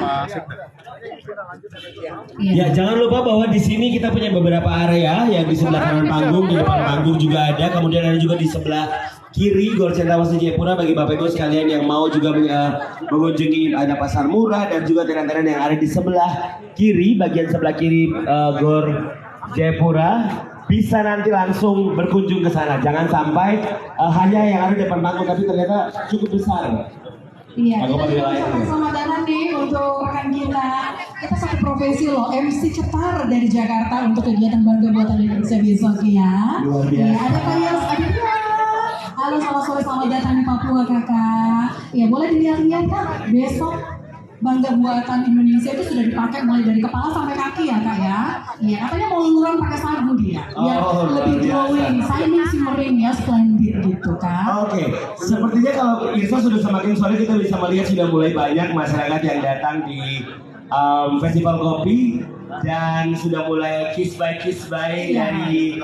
Speaker 2: Iya.
Speaker 1: Ya, jangan lupa bahwa di sini kita punya beberapa area yang di sebelah kanan panggung, di depan panggung juga ada, kemudian ada juga di sebelah kiri Gor Cendrawasih Jayapura bagi Bapak Ibu sekalian yang mau juga mengunjungi ada pasar murah dan juga tenan-tenan yang ada di sebelah kiri, bagian sebelah kiri Gor Jayapura bisa nanti langsung berkunjung ke sana. Jangan sampai hanya yang ada di depan panggung tapi ternyata cukup besar.
Speaker 2: Iya,
Speaker 1: Aku
Speaker 2: kita
Speaker 1: panggil
Speaker 2: juga
Speaker 1: lain.
Speaker 2: ucapkan selamat datang nih untuk rekan kita. Kita satu profesi loh, MC Cetar dari Jakarta untuk kegiatan Bangga Buatan Indonesia besok ya.
Speaker 1: Luar biasa.
Speaker 2: Iya, ada Kak Yas, ada dia. Halo, selamat sore, selamat datang di Papua kakak. Ya boleh dilihat-lihat Kak, besok Bangga Buatan Indonesia itu sudah dipakai mulai dari kepala sampai kaki ya Kak ya. Iya, katanya mau luluran pakai sagu dia. Biar
Speaker 1: Oh,
Speaker 2: lebih
Speaker 1: luar biasa.
Speaker 2: glowing, shining, shimmering ya, splendid gitu kan.
Speaker 1: Oke, sepertinya kalau Irsa sudah semakin sore kita bisa melihat sudah mulai banyak masyarakat yang datang di Festival Kopi dan sudah mulai kiss by
Speaker 2: Iya.
Speaker 1: dari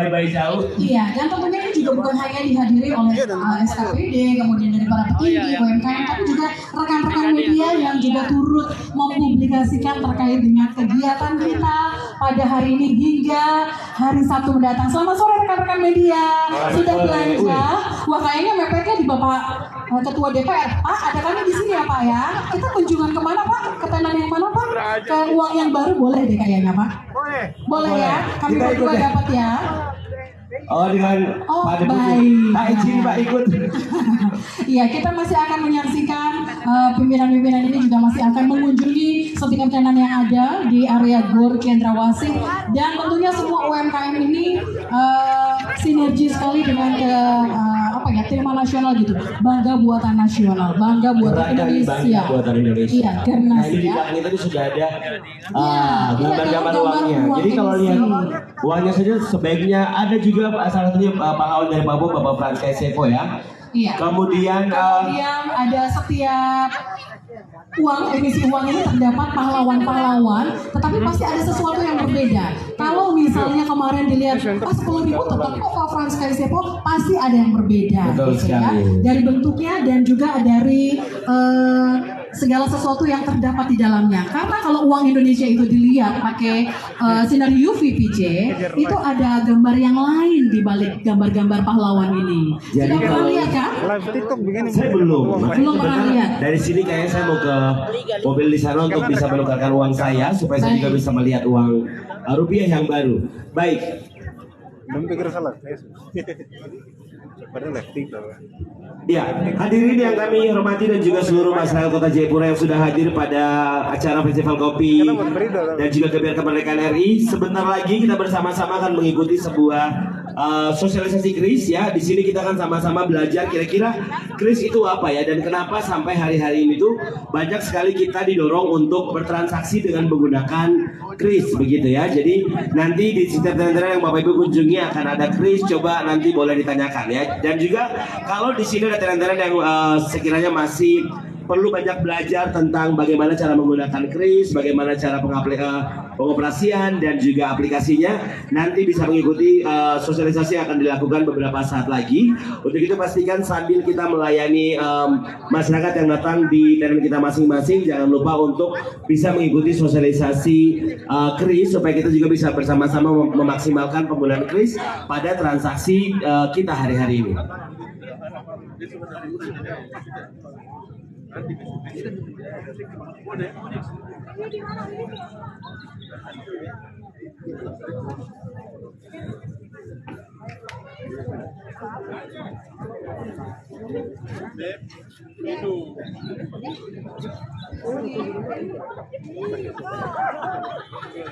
Speaker 1: bye jauh.
Speaker 2: Iya, dan tentunya ini juga bukan hanya dihadiri oleh SKPD, kemudian dari para petinggi, UMKM, tapi juga rekan-rekan media yang juga turut mempublikasikan terkait dengan kegiatan kita pada hari ini hingga hari Sabtu mendatang. Selamat sore rekan-rekan media, sudah belanja? Wah kayaknya mepetnya di Bapak Ketua DPR. Pak, ada kami di sini ya Pak ya. Kita kunjungan kemana Pak? Ke tenan yang mana Pak? Ke uang yang baru boleh deh kayaknya Pak. Boleh ya, kami
Speaker 1: Kita
Speaker 2: berdua
Speaker 1: ikut ya.
Speaker 2: dapat ya.
Speaker 1: Oh dengan
Speaker 2: Oh,
Speaker 1: Pak Deputi.
Speaker 2: baik.
Speaker 1: Tak izin Pak ikut.
Speaker 2: Iya, kita masih akan menyaksikan pimpinan-pimpinan ini juga masih akan mengunjungi setiap tenan yang ada di area Gor Cendrawasih dan tentunya semua UMKM ini sinergi sekali dengan tema nasional gitu, Bangga Buatan Nasional, Bangga Buatan
Speaker 1: Gerakan
Speaker 2: Indonesia.
Speaker 1: Bangga Buatan Indonesia.
Speaker 2: Iya, karena
Speaker 1: Nah, ini di
Speaker 2: ya.
Speaker 1: belakang kita ini sudah ada
Speaker 2: Iya,
Speaker 1: gambar-gambar
Speaker 2: gambar
Speaker 1: uangnya.
Speaker 2: uang
Speaker 1: Jadi kalau
Speaker 2: emisi.
Speaker 1: lihat uangnya saja sebaiknya ada juga salah satunya pahlawan dari Papua Bapak Frans Sepo ya.
Speaker 2: Iya.
Speaker 1: Kemudian
Speaker 2: Kemudian ada setiap emisi uang ini terdapat pahlawan-pahlawan, tetapi pasti ada sesuatu yang berbeda. Kalau misalnya kemarin dilihat 10.000 tetap Pak Frans Sepo, pasti ada yang berbeda.
Speaker 1: Betul
Speaker 2: gitu ya.
Speaker 1: sekali.
Speaker 2: Dari bentuknya dan juga dari segala sesuatu yang terdapat di dalamnya. Karena kalau uang Indonesia itu dilihat pakai sinar UV PJ, itu ada gambar yang lain di balik gambar-gambar pahlawan ini.
Speaker 1: Jadi
Speaker 2: Sudah pernah
Speaker 1: kalau-
Speaker 2: lihat kan?
Speaker 3: Live TikTok begini.
Speaker 1: saya belum.
Speaker 2: Belum pernah lihat.
Speaker 1: Dari sini kayaknya saya mau ke mobil di sana untuk bisa menukarkan uang saya supaya saya juga bisa melihat uang rupiah yang baru. Baik.
Speaker 3: Belum pikir salah. Padahal live TikTok.
Speaker 1: Ya, hadirin yang kami hormati dan juga seluruh masyarakat Kota Jayapura yang sudah hadir pada acara Festival Kopi dan juga Gebiar Kemerdekaan RI. Sebentar lagi kita bersama-sama akan mengikuti sebuah sosialisasi KRIS ya. Di sini kita akan sama-sama belajar kira-kira KRIS itu apa ya dan kenapa sampai hari-hari ini tuh banyak sekali kita didorong untuk bertransaksi dengan menggunakan KRIS begitu ya. Jadi nanti di setiap tenan-tenan yang Bapak Ibu kunjungi akan ada KRIS, coba nanti boleh ditanyakan ya. Dan juga kalau di sini ada tenan-tenan yang sekiranya masih perlu banyak belajar tentang bagaimana cara menggunakan KRIS, bagaimana cara pengoperasian dan juga aplikasinya. Nanti bisa mengikuti sosialisasi yang akan dilakukan beberapa saat lagi. Untuk itu pastikan sambil kita melayani masyarakat yang datang di tenan kita masing-masing, jangan lupa untuk bisa mengikuti sosialisasi KRIS supaya kita juga bisa bersama-sama memaksimalkan penggunaan KRIS pada transaksi kita hari-hari ini.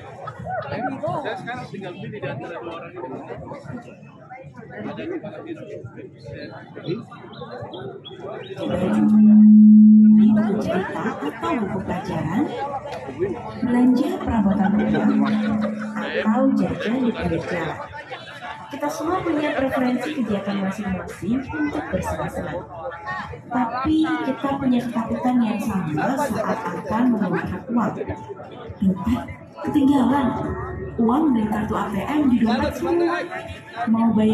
Speaker 6: Saya sekarang tinggal pilih di antara dua orang ini.
Speaker 7: Buku cerita atau buku pelajaran, belanja perabotan rumah, atau jajan di pinggir jalan. Kita semua punya preferensi kegiatan masing-masing untuk bersenang-senang. Tapi kita punya ketakutan yang sama saat akan mengeluarkan uang. Entah ketinggalan, uang dari kartu ATM di dompet semua. Mau bayar